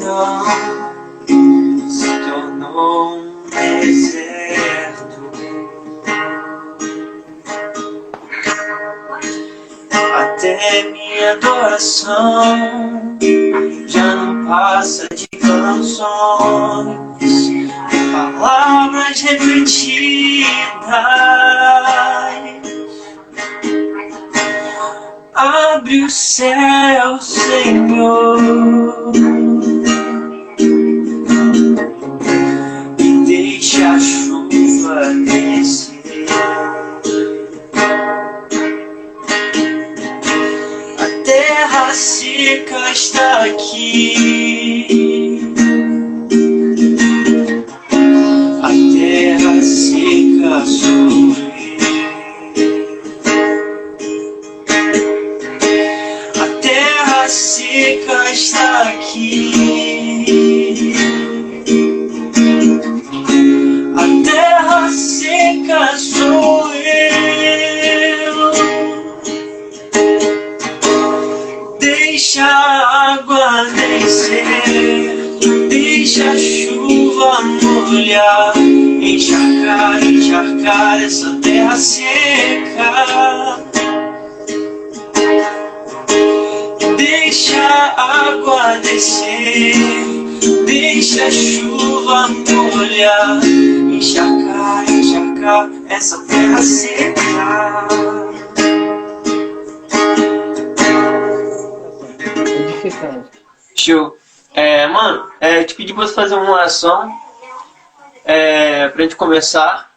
escuridão se tornou um deserto. Até minha adoração já não passa de canções, palavras repetidas. Abre o céu, Senhor, e deixa a chuva descer. A terra seca está aqui. A terra seca sou eu. A seca está aqui. A terra seca sou eu. Deixa a água descer, deixa a chuva molhar, encharcar essa terra seca. Deixa a água descer, deixa a chuva molhar, encharcar essa terra seca. Edificante. Show. Mano, te pedi pra você fazer uma oração pra gente começar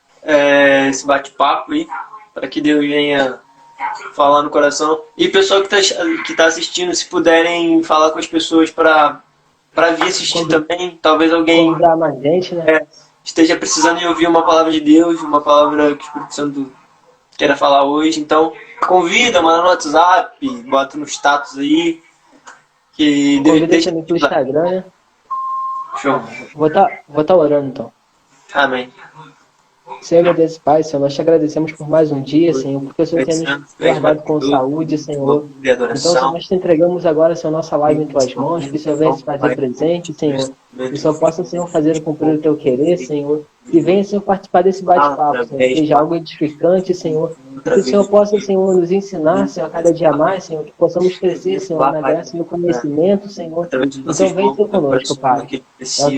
esse bate-papo aí, para que Deus venha falar no coração. E o pessoal que tá assistindo, se puderem falar com as pessoas para vir assistir também. Talvez alguém mais gente, né? esteja precisando de ouvir uma palavra de Deus, uma palavra que o Espírito Santo queira falar hoje. Então, convida, manda no WhatsApp, bota no status aí. Que Deus Convida também pelo Instagram, né? Show. Vou tá orando então. Amém. Senhor, meu Deus, Pai, Senhor, nós te agradecemos por mais um dia, Senhor, porque o Senhor tem nos guardado com saúde, Senhor. Então, Senhor, nós te entregamos agora, Senhor, nossa live em Tuas mãos, que o Senhor venha se fazer presente, Senhor. Que o Senhor possa, Senhor, fazer cumprir o Teu querer, Senhor. E venha, Senhor, participar desse bate-papo, Senhor. Que seja algo edificante, Senhor. Que o Senhor possa, Senhor, nos ensinar, Senhor, a cada dia mais, Senhor. Que possamos crescer, Senhor, na graça e no conhecimento, Senhor. Então, vem ser conosco, Pai. É o que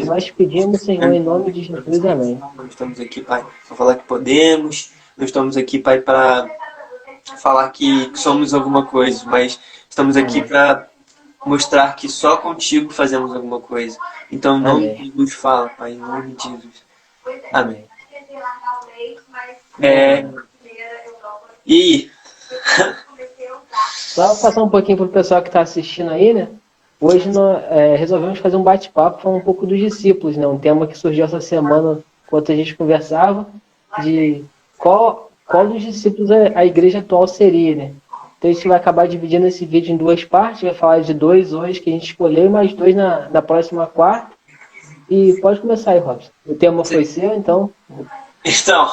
nós pedimos, Senhor, em nome de Jesus. Amém. Nós estamos aqui, Pai, para falar que podemos. Nós estamos aqui, Pai, para falar que somos alguma coisa, mas estamos aqui para mostrar que só contigo fazemos alguma coisa. Então, em nome de Jesus, fala, Pai, em nome de Jesus. Amém. E só passar um pouquinho para o pessoal que está assistindo aí, né? Hoje nós resolvemos fazer um bate-papo, falar um pouco dos discípulos, né? Um tema que surgiu essa semana, enquanto a gente conversava, de qual dos discípulos a igreja atual seria, né? Então a gente vai acabar dividindo esse vídeo em duas partes, vai falar de 2 hoje que a gente escolheu e mais 2 na próxima quarta. E pode começar aí, Robson. O tema foi seu, então... Então,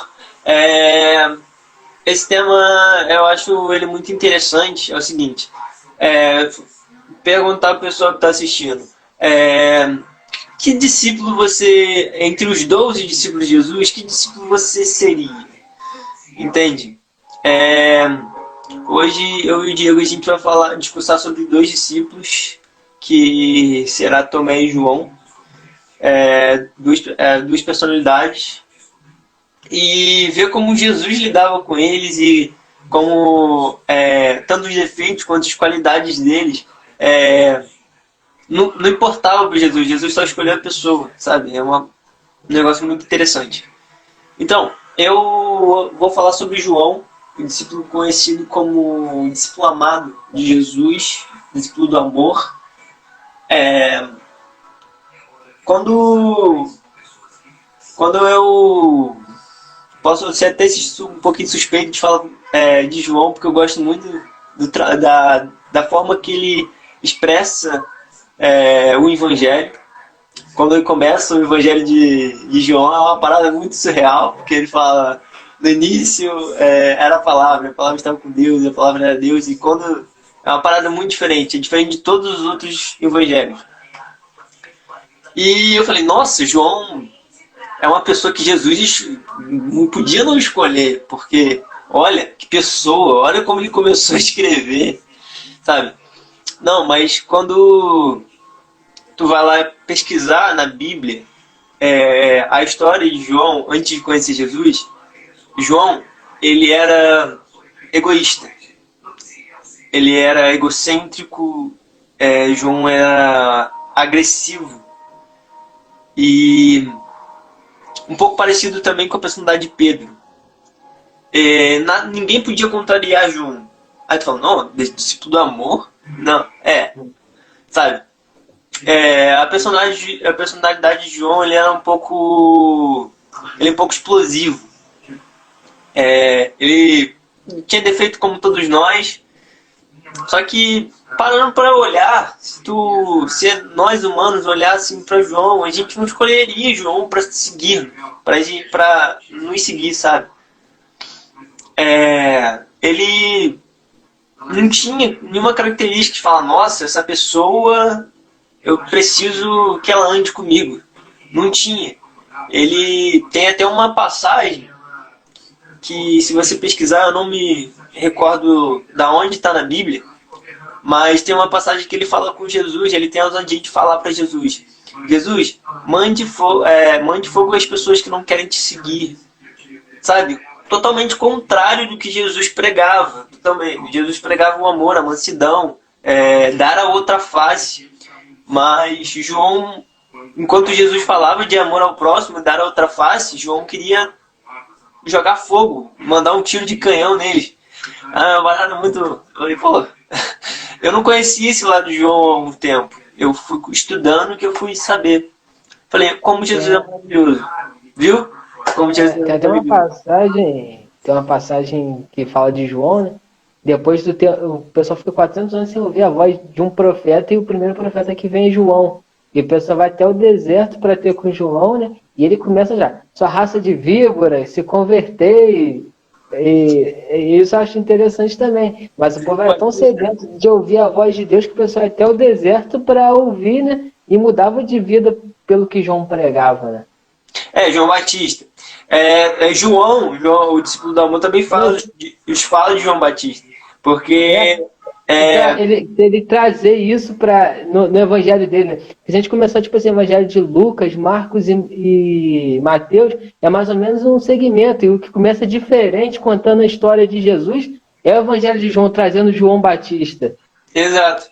esse tema eu acho ele muito interessante. É o seguinte, perguntar para a pessoa que está assistindo, que discípulo você, entre os 12 discípulos de Jesus, que discípulo você seria? Entende? Hoje eu e o Diego a gente vai discursar sobre 2 discípulos, que será Tomé e João, duas personalidades, e ver como Jesus lidava com eles e como tanto os defeitos quanto as qualidades deles não importava para Jesus. Jesus só escolheu a pessoa, sabe? É um negócio muito interessante. Então, eu vou falar sobre João, o discípulo conhecido como o discípulo amado de Jesus, discípulo do amor. Quando eu posso ser até um pouquinho suspeito de falar de João, porque eu gosto muito da forma que ele expressa o Evangelho. Quando ele começa o Evangelho de João, é uma parada muito surreal, porque ele fala, no início era a palavra estava com Deus, a palavra era Deus, e quando é uma parada muito diferente, é diferente de todos os outros evangelhos. E eu falei, nossa, João é uma pessoa que Jesus não podia não escolher, porque olha que pessoa, olha como ele começou a escrever, sabe? Não, mas quando tu vai lá pesquisar na Bíblia a história de João antes de conhecer Jesus, João, ele era egoísta, ele era egocêntrico, João era agressivo e um pouco parecido também com a personalidade de Pedro. Ninguém podia contrariar João. Aí tu fala, não, discípulo do amor? Não, sabe? A personalidade de João, ele era um pouco explosivo. Ele tinha defeito como todos nós, só que parando para olhar, se nós humanos olhássemos para João, a gente não escolheria João para seguir, para nos seguir, sabe? Ele não tinha nenhuma característica de falar, nossa, essa pessoa, eu preciso que ela ande comigo. Não tinha. Ele tem até uma passagem que, se você pesquisar, eu não me recordo da onde está na Bíblia, mas tem uma passagem que ele fala com Jesus, ele tem a ousadia de falar para Jesus, Jesus, mande fogo às pessoas que não querem te seguir, sabe? Totalmente contrário do que Jesus pregava. Totalmente. Jesus pregava o amor, a mansidão, dar a outra face. Mas João, enquanto Jesus falava de amor ao próximo, dar a outra face, João queria jogar fogo, mandar um tiro de canhão neles. Muito... Eu não conhecia esse lado de João há um tempo. Eu fui estudando que eu fui saber. Falei, como Jesus é maravilhoso. Viu? Como Jesus tem até uma passagem que fala de João, né? Depois o pessoal fica 400 anos sem ouvir a voz de um profeta, e o primeiro profeta que vem é João. E o pessoal vai até o deserto para ter com João, né? E ele começa já, sua raça de víboras, se converter. E isso eu acho interessante também. Mas o povo era tão sedento de ouvir a voz de Deus que o pessoal ia até o deserto para ouvir, né? E mudava de vida pelo que João pregava, né? João Batista. João, o discípulo do amor, também fala de João Batista. Porque ele trazer isso no evangelho dele, né? Se a gente começar, tipo assim, o evangelho de Lucas, Marcos e Mateus, é mais ou menos um segmento. E o que começa diferente, contando a história de Jesus, é o evangelho de João, trazendo João Batista. Exato.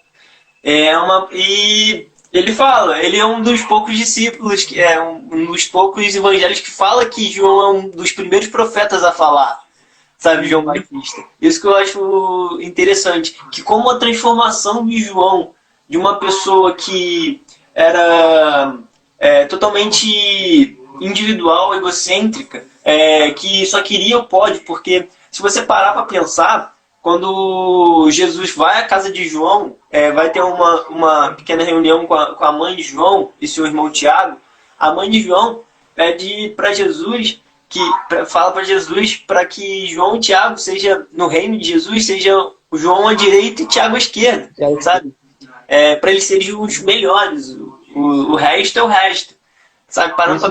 E ele fala, ele é um dos poucos discípulos, que é um dos poucos evangelhos que fala que João é um dos primeiros profetas a falar, sabe, João Batista. Isso que eu acho interessante, que como a transformação de João, de uma pessoa que era totalmente individual, egocêntrica, que só queria o pódio, porque se você parar para pensar, quando Jesus vai à casa de João, vai ter uma pequena reunião com a mãe de João e seu irmão Tiago. A mãe de João pede para Jesus, fala para Jesus para que João e Tiago seja, no reino de Jesus, seja o João à direita e Tiago à esquerda, sabe? Para eles serem os melhores, o resto é o resto. Sabe, isso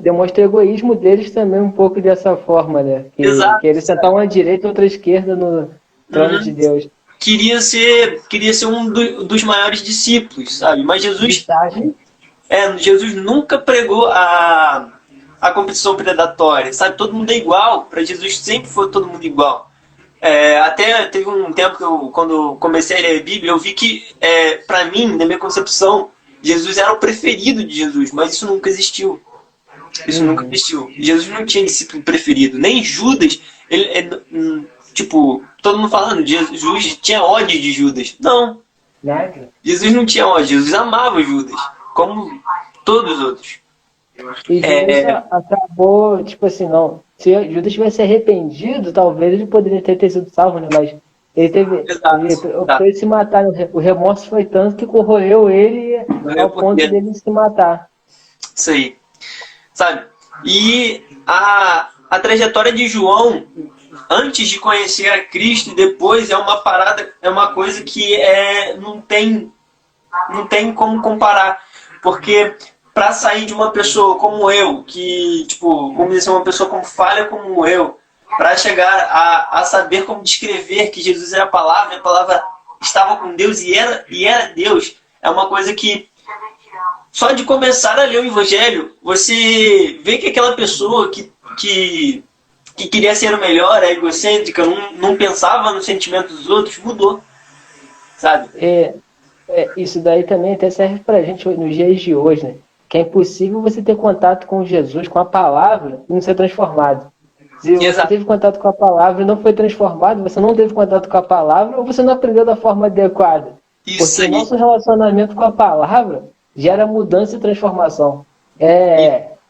demonstra o egoísmo deles também um pouco dessa forma, né? Exato. Que eles sentar uma à direita e outra à esquerda no trono de Deus. Queria ser um dos maiores discípulos, sabe? Mas Jesus nunca pregou a competição predatória, sabe? Todo mundo é igual. Para Jesus sempre foi todo mundo igual. Até teve um tempo que quando comecei a ler a Bíblia, eu vi que, para mim, na minha concepção, Jesus era o preferido de Jesus, mas isso nunca existiu. Isso nunca existiu. Jesus não tinha discípulo preferido. Nem Judas, todo mundo falando, Jesus tinha ódio de Judas. Não. Jesus não tinha ódio, Jesus amava Judas, como todos os outros. E Judas acabou, tipo assim, não. Se Judas tivesse arrependido, talvez ele poderia ter sido salvo, né? Mas ele se matar. O remorso foi tanto que corroeu ele ao ponto dele se matar. Isso aí. Sabe? E a trajetória de João, antes de conhecer a Cristo e depois, é uma coisa que não tem como comparar. Porque para sair de uma pessoa como eu, que, tipo, vamos dizer, uma pessoa como falha como eu, para chegar a saber como descrever que Jesus era a palavra estava com Deus e era Deus, é uma coisa que só de começar a ler o Evangelho, você vê que aquela pessoa que queria ser o melhor, é egocêntrica, não pensava no sentimento dos outros, mudou, sabe? Isso daí também até serve para a gente nos dias de hoje, né? Que é impossível você ter contato com Jesus, com a palavra, e não ser transformado. Se você Exato. teve contato com a palavra e não foi transformado, você não teve contato com a palavra ou você não aprendeu da forma adequada. Isso Porque aí. nosso relacionamento com a palavra gera mudança e transformação.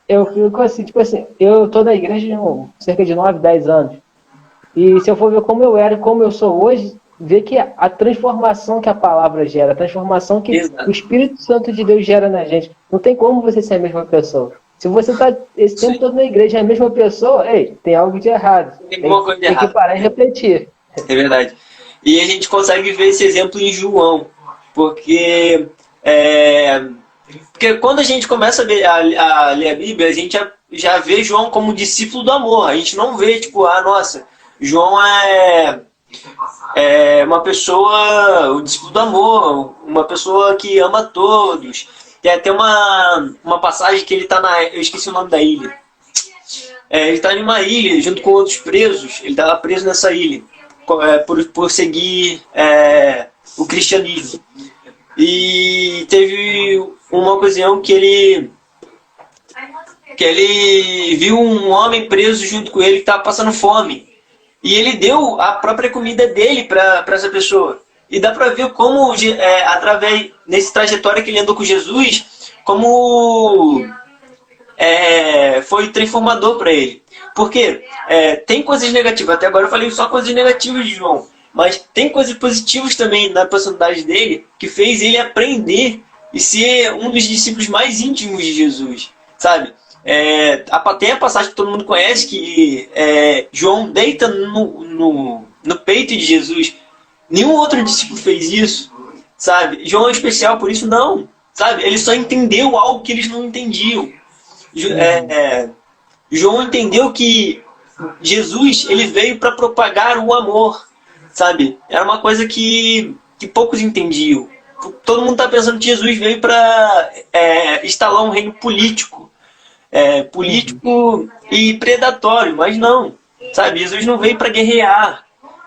Eu fico assim, tipo assim, eu estou na igreja há cerca de 9, 10 anos. E se eu for ver como eu era e como eu sou hoje, ver que a transformação que a palavra gera, a transformação que Exato. o Espírito Santo de Deus gera na gente, não tem como você ser a mesma pessoa. Se você está esse tempo todo na igreja é a mesma pessoa, ei, tem algo de errado. Tem alguma coisa de Tem que errado. parar e refletir. É verdade. E a gente consegue ver esse exemplo em João, porque porque quando a gente começa a ler a Bíblia, a gente já vê João como discípulo do amor. A gente não vê, tipo, nossa, João é uma pessoa, o discípulo do amor, uma pessoa que ama todos. Tem até uma passagem que ele está eu esqueci o nome da ilha. Ele está em uma ilha junto com outros presos. Ele estava preso nessa ilha por seguir o cristianismo. E teve uma ocasião que ele viu um homem preso junto com ele que estava passando fome. E ele deu a própria comida dele para essa pessoa. E dá para ver como, através nesse trajetória que ele andou com Jesus, como foi transformador para ele. Porque tem coisas negativas. Até agora eu falei só coisas negativas de João. Mas tem coisas positivas também na personalidade dele, que fez ele aprender e ser um dos discípulos mais íntimos de Jesus, sabe? Tem a passagem que todo mundo conhece, que João deita no peito de Jesus. Nenhum outro discípulo fez isso, sabe? João é especial por isso? Não, sabe? Ele só entendeu algo que eles não entendiam. João entendeu que Jesus ele veio para propagar o amor, sabe? Era uma coisa que poucos entendiam. Todo mundo está pensando que Jesus veio para instalar um reino político, e predatório, mas não, sabe? Jesus não veio para guerrear.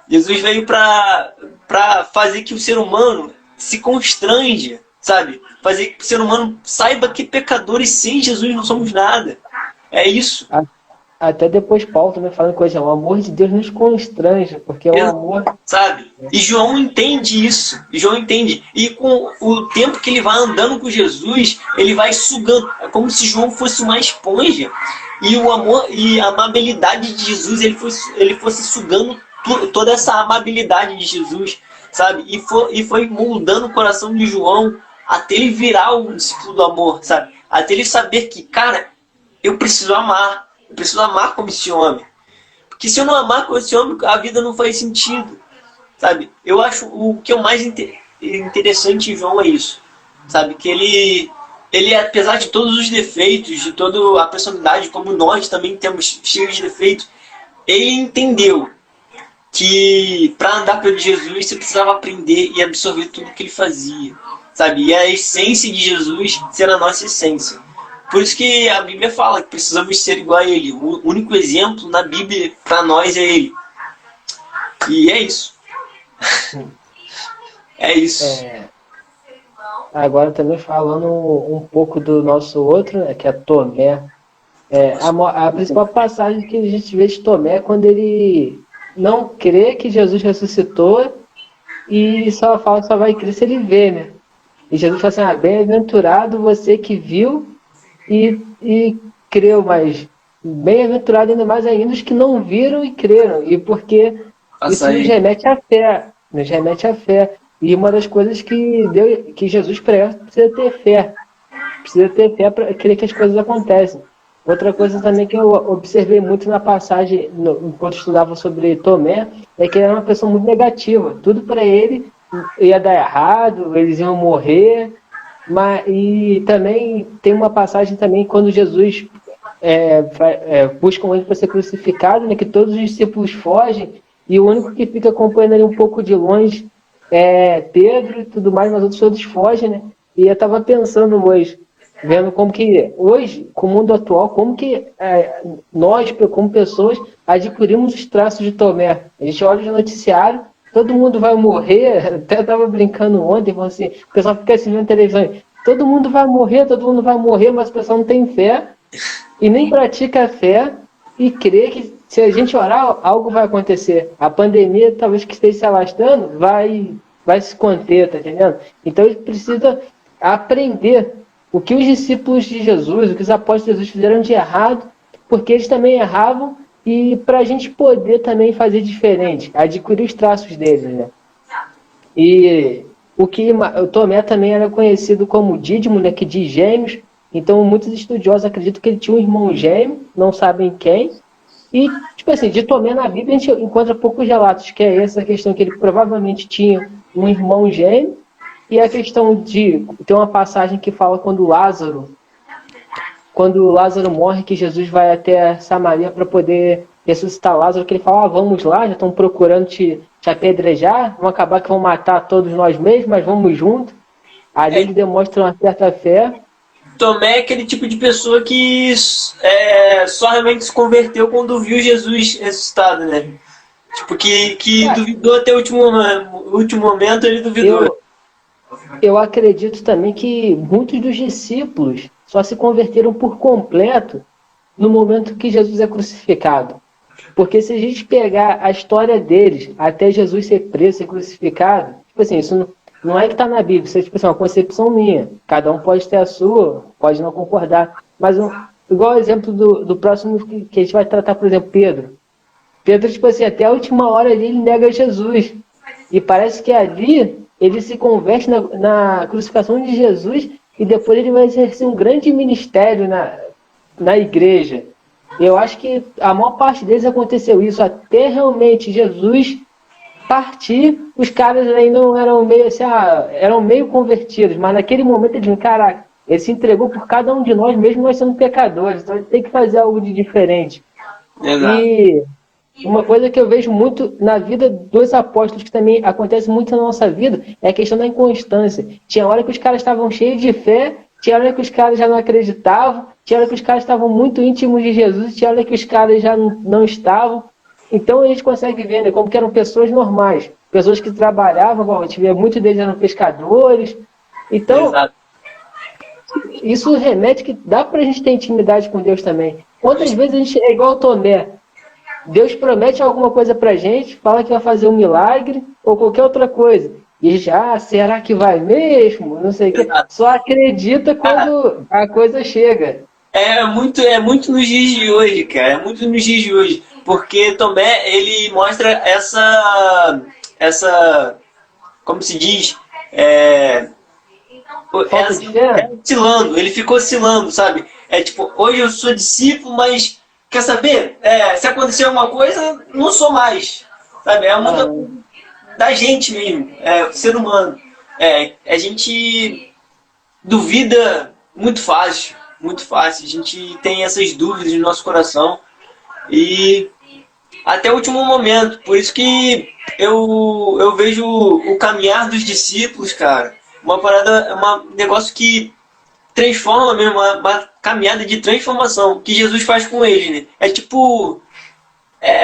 Jesus veio para fazer que o ser humano se constranja, sabe? Fazer que o ser humano saiba que pecadores sem Jesus não somos nada. É isso. Até depois Paulo também falando coisa, o amor de Deus nos constrange, porque é um amor... Sabe? E João entende isso. João entende. E com o tempo que ele vai andando com Jesus, ele vai sugando. É como se João fosse uma esponja. E o amor e a amabilidade de Jesus, ele fosse sugando toda essa amabilidade de Jesus, sabe? E foi moldando o coração de João até ele virar um discípulo do amor, sabe? Até ele saber que, cara, eu preciso amar. Eu preciso amar como esse homem. Porque se eu não amar como esse homem, a vida não faz sentido. Sabe? Eu acho o que é o mais interessante em João é isso. Sabe? Que ele, apesar de todos os defeitos, de toda a personalidade, como nós também temos cheios de defeitos, ele entendeu que para andar pelo Jesus você precisava aprender e absorver tudo que ele fazia. Sabe? E a essência de Jesus ser a nossa essência. Por isso que a Bíblia fala que precisamos ser igual a Ele. O único exemplo na Bíblia para nós é Ele. E é isso. É isso. Agora também falando um pouco do nosso outro, né, que é Tomé. A principal passagem que a gente vê de Tomé é quando ele não crê que Jesus ressuscitou e só vai crer se ele vê, né? E Jesus fala assim, bem-aventurado você que viu e creu, mas bem-aventurado ainda mais ainda os que não viram e creram. E porque isso nos remete à fé. Nos remete à fé. E uma das coisas que Jesus prega precisa ter fé. Precisa ter fé para crer que as coisas acontecem. Outra coisa também que eu observei muito na passagem, enquanto estudava sobre Tomé, é que ele era uma pessoa muito negativa. Tudo para ele ia dar errado, eles iam morrer. E também tem uma passagem também quando Jesus busca ele para ser crucificado, né, que todos os discípulos fogem e o único que fica acompanhando ele um pouco de longe é Pedro e tudo mais, mas outros todos fogem, né? E eu estava pensando hoje, vendo como que hoje, com o mundo atual, como que nós, como pessoas, adquirimos os traços de Tomé. A gente olha no noticiário, todo mundo vai morrer, até estava brincando ontem, assim, o pessoal fica assim vendo televisão, todo mundo vai morrer, mas o pessoal não tem fé e nem pratica a fé e crê que se a gente orar, algo vai acontecer. A pandemia, talvez que esteja se alastrando, vai se conter, tá entendendo? Então a gente precisa aprender o que os discípulos de Jesus, o que os apóstolos de Jesus fizeram de errado, porque eles também erravam, e para a gente poder também fazer diferente, adquirir os traços deles, né? E o Tomé também era conhecido como Dídimo, né, que de gêmeos. Então muitos estudiosos acreditam que ele tinha um irmão gêmeo, não sabem quem. E, tipo assim, de Tomé na Bíblia a gente encontra poucos relatos, que é essa questão que ele provavelmente tinha um irmão gêmeo, e a questão de... Tem uma passagem que fala quando Lázaro morre, que Jesus vai até Samaria para poder ressuscitar Lázaro, que ele fala, vamos lá, já estão procurando te apedrejar, vão acabar que vão matar todos nós mesmos, mas vamos junto. Ali ele demonstra uma certa fé. Tomé é aquele tipo de pessoa que só realmente se converteu quando viu Jesus ressuscitado, né? Tipo, que duvidou até o último momento, ele duvidou. Eu acredito também que muitos dos discípulos só se converteram por completo no momento que Jesus é crucificado. Porque se a gente pegar a história deles até Jesus ser preso, ser crucificado, tipo assim, isso não é que está na Bíblia, isso é tipo assim, uma concepção minha. Cada um pode ter a sua, pode não concordar. Mas igual o exemplo do próximo que a gente vai tratar, por exemplo, Pedro. Pedro, tipo assim, até a última hora ali ele nega Jesus. E parece que ali ele se converte na crucificação de Jesus e depois ele vai exercer um grande ministério na igreja. Eu acho que a maior parte deles aconteceu isso, até realmente Jesus partir, os caras ainda eram meio assim, eram meio convertidos, mas naquele momento eles viram, caraca, ele se entregou por cada um de nós, mesmo nós sendo pecadores, então ele tem que fazer algo de diferente. Exato. E uma coisa que eu vejo muito na vida dos apóstolos, que também acontece muito na nossa vida, é a questão da inconstância. Tinha hora que os caras estavam cheios de fé, tinha hora que os caras já não acreditavam, tinha hora que os caras estavam muito íntimos de Jesus, tinha hora que os caras já não estavam. Então a gente consegue ver, né, como que eram pessoas normais, pessoas que trabalhavam, a gente vê muitos deles eram pescadores. Então, Exato. isso remete que dá pra gente ter intimidade com Deus também. Quantas vezes a gente é igual o Tomé? Deus promete alguma coisa pra gente, fala que vai fazer um milagre ou qualquer outra coisa. E a gente, será que vai mesmo? Não sei o quê. Só acredita quando a coisa chega. É muito nos dias de hoje, cara. É muito nos dias de hoje. Porque Tomé, ele mostra essa como se diz, oscilando. Ele ficou oscilando, sabe? É tipo, hoje eu sou discípulo, mas quer saber? Se acontecer alguma coisa, não sou mais. Sabe? É uma da gente mesmo, ser humano. A gente duvida muito fácil, muito fácil. A gente tem essas dúvidas no nosso coração e até o último momento. Por isso que eu vejo o caminhar dos discípulos, cara, uma parada, um negócio que transforma mesmo, uma caminhada de transformação que Jesus faz com eles, né? É tipo,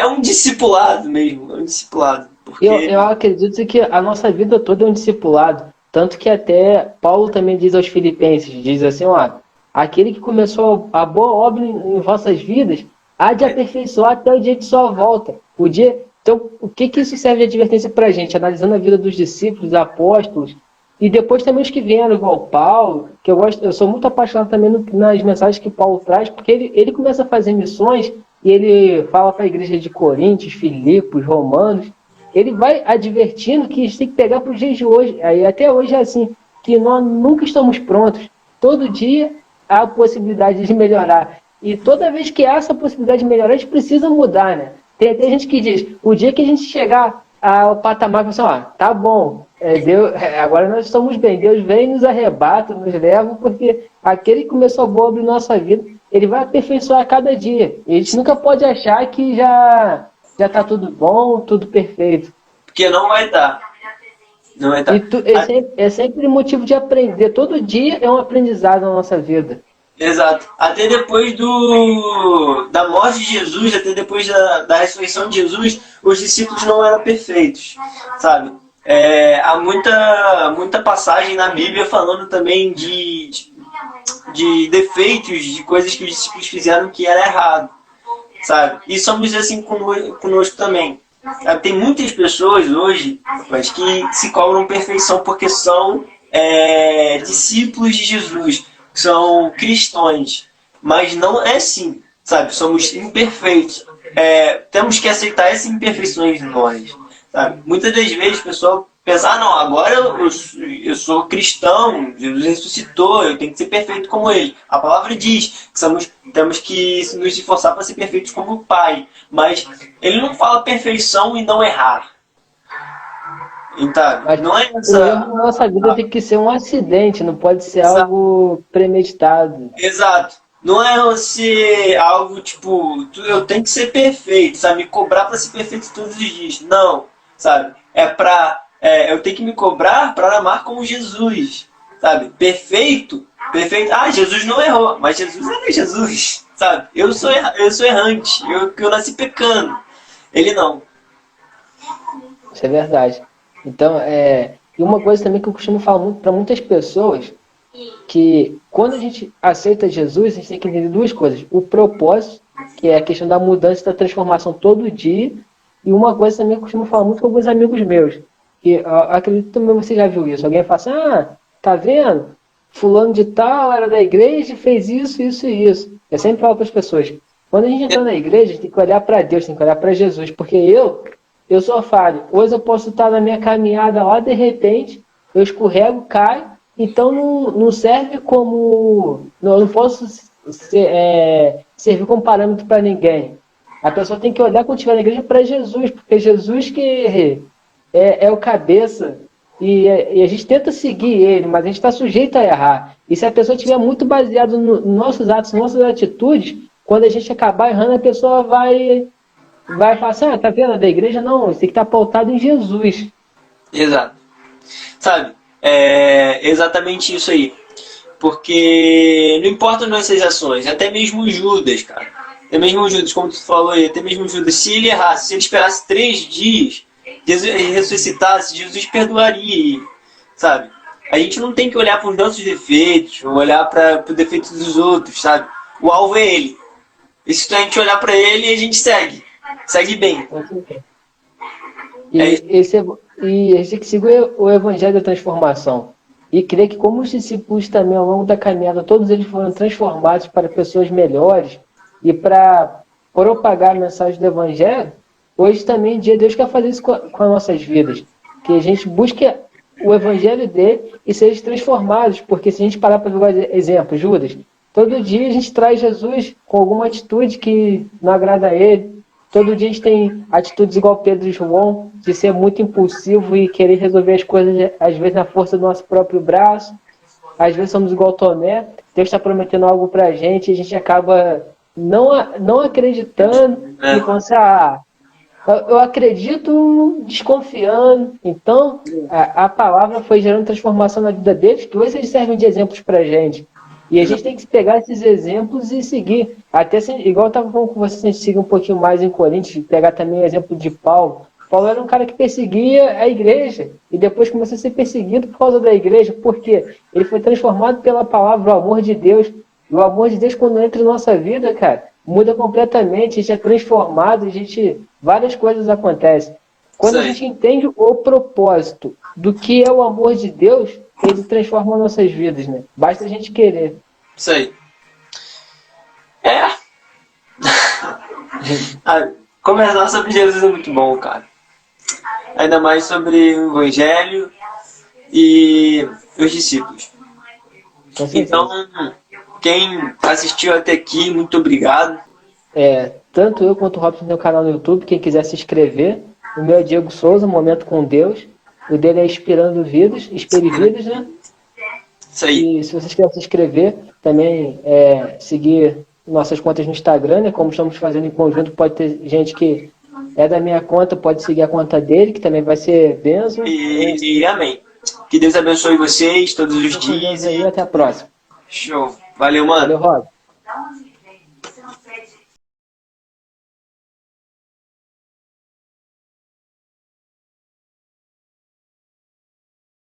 um discipulado mesmo, é um discipulado. Porque... Eu acredito que a nossa vida toda é um discipulado. Tanto que até Paulo também diz aos Filipenses, diz assim, aquele que começou a boa obra em vossas vidas, há de aperfeiçoar até o dia de sua volta. Então, o que isso serve de advertência para a gente? Analisando a vida dos discípulos, dos apóstolos, e depois também os que vieram, igual Paulo, que eu sou muito apaixonado também nas mensagens que Paulo traz, porque ele começa a fazer missões e ele fala para a igreja de Coríntios, Filipos, Romanos, ele vai advertindo que a gente tem que pegar para os dias de hoje, aí até hoje é assim, que nós nunca estamos prontos. Todo dia há a possibilidade de melhorar. E toda vez que há essa possibilidade de melhorar, a gente precisa mudar, né? Tem até gente que diz, o dia que a gente chegar ao patamar, assim, tá bom, Deus, agora nós estamos bem. Deus vem, nos arrebata, nos leva, porque aquele que começou a boa obra em nossa vida, ele vai aperfeiçoar a cada dia. E a gente nunca pode achar que já está tudo bom, tudo perfeito. Porque não vai estar. Não vai estar. É sempre motivo de aprender. Todo dia é um aprendizado na nossa vida. Exato. Até depois da morte de Jesus, até depois da ressurreição de Jesus, os discípulos não eram perfeitos, sabe? Há muita passagem na Bíblia falando também de defeitos, de coisas que os discípulos fizeram que era errado, sabe? E somos assim conosco também. Tem muitas pessoas hoje, mas que se cobram perfeição porque são discípulos de Jesus, são cristãos, mas não é assim, sabe? Somos imperfeitos. Temos que aceitar essas imperfeições em nós, sabe? Muitas das vezes o pessoal pensa, não, agora eu sou cristão, Jesus ressuscitou, eu tenho que ser perfeito como ele. A palavra diz que temos que nos esforçar para ser perfeitos como o Pai, mas ele não fala perfeição e não errar. Então, mas não é o erro na nossa vida tem que ser um acidente, não pode ser algo premeditado. Exato. Não é ser algo tipo, eu tenho que ser perfeito, sabe? Me cobrar para ser perfeito todos os dias. Não, sabe? Eu tenho que me cobrar para amar como Jesus, sabe? Perfeito. Ah, Jesus não errou, mas Jesus é Jesus, sabe? Eu sou errante, eu nasci pecando. Ele não. Isso é verdade. Então, e uma coisa também que eu costumo falar muito para muitas pessoas, que quando a gente aceita Jesus, a gente tem que entender duas coisas. O propósito, que é a questão da mudança e da transformação todo dia, e uma coisa também que eu costumo falar muito com alguns amigos meus, que eu acredito que também você já viu isso. Alguém fala assim, tá vendo? Fulano de tal era da igreja e fez isso, isso e isso. Eu sempre falo para as pessoas, quando a gente entra na igreja, a gente tem que olhar para Deus, tem que olhar para Jesus, porque eu sou falho. Hoje eu posso estar na minha caminhada lá, de repente, eu escorrego, caio, então não serve como... Não posso servir como parâmetro para ninguém. A pessoa tem que olhar quando estiver na igreja para Jesus, porque Jesus que é o cabeça, e a gente tenta seguir ele, mas a gente está sujeito a errar. E se a pessoa estiver muito baseada nos nossos atos, nas nossas atitudes, quando a gente acabar errando, a pessoa vai falar assim, tá vendo, da igreja? Não, isso tem que estar pautado em Jesus. Exato. Sabe, é exatamente isso aí. Porque não importa as nossas ações, até mesmo o Judas, cara. Até mesmo o Judas, como tu falou aí, até mesmo o Judas, se ele errasse, se ele esperasse 3 dias, Jesus ressuscitasse, Jesus perdoaria ele, sabe? A gente não tem que olhar para os nossos defeitos, olhar para o defeito dos outros, sabe? O alvo é ele. E se a gente olhar para ele, a gente segue bem. E a gente tem que seguir o evangelho da transformação. E crer que como os discípulos também, ao longo da caminhada, todos eles foram transformados para pessoas melhores e para propagar a mensagem do evangelho, hoje também Deus quer fazer isso com as nossas vidas. Que a gente busque o evangelho dele e seja transformados, porque se a gente parar para ver exemplo, Judas, todo dia a gente traz Jesus com alguma atitude que não agrada a ele. Todo dia a gente tem atitudes igual Pedro e João, de ser muito impulsivo e querer resolver as coisas, às vezes, na força do nosso próprio braço. Às vezes somos igual Tomé, Deus está prometendo algo para a gente e a gente acaba não acreditando e falando assim, eu acredito desconfiando. Então, a palavra foi gerando transformação na vida deles, que hoje eles servem de exemplos para a gente. E a gente tem que pegar esses exemplos e seguir. Até igual eu estava falando com você, a gente siga um pouquinho mais em Coríntios, pegar também o exemplo de Paulo. Paulo era um cara que perseguia a igreja e depois começou a ser perseguido por causa da igreja. Por quê? Ele foi transformado pela palavra, o amor de Deus. E o amor de Deus, quando entra na nossa vida, cara, muda completamente, a gente é transformado, várias coisas acontecem. Quando a gente entende o propósito do que é o amor de Deus, ele transforma nossas vidas, né? Basta a gente querer. Isso aí. Conversar sobre Jesus é muito bom, cara. Ainda mais sobre o Evangelho e os discípulos. Então, quem assistiu até aqui, muito obrigado. Tanto eu quanto o Robson tem um canal no YouTube, quem quiser se inscrever. O meu é Diego Souza, Momento com Deus. O dele é Inspirando Vidas, Inspire Vidas, né? Isso aí. E se vocês quiserem se inscrever, também seguir nossas contas no Instagram, né? Como estamos fazendo em conjunto, pode ter gente que é da minha conta, pode seguir a conta dele, que também vai ser bênção. E amém. Que Deus abençoe vocês todos os Fica com Deus dias. aí, até a próxima. Show. Valeu, mano. Valeu, Rob.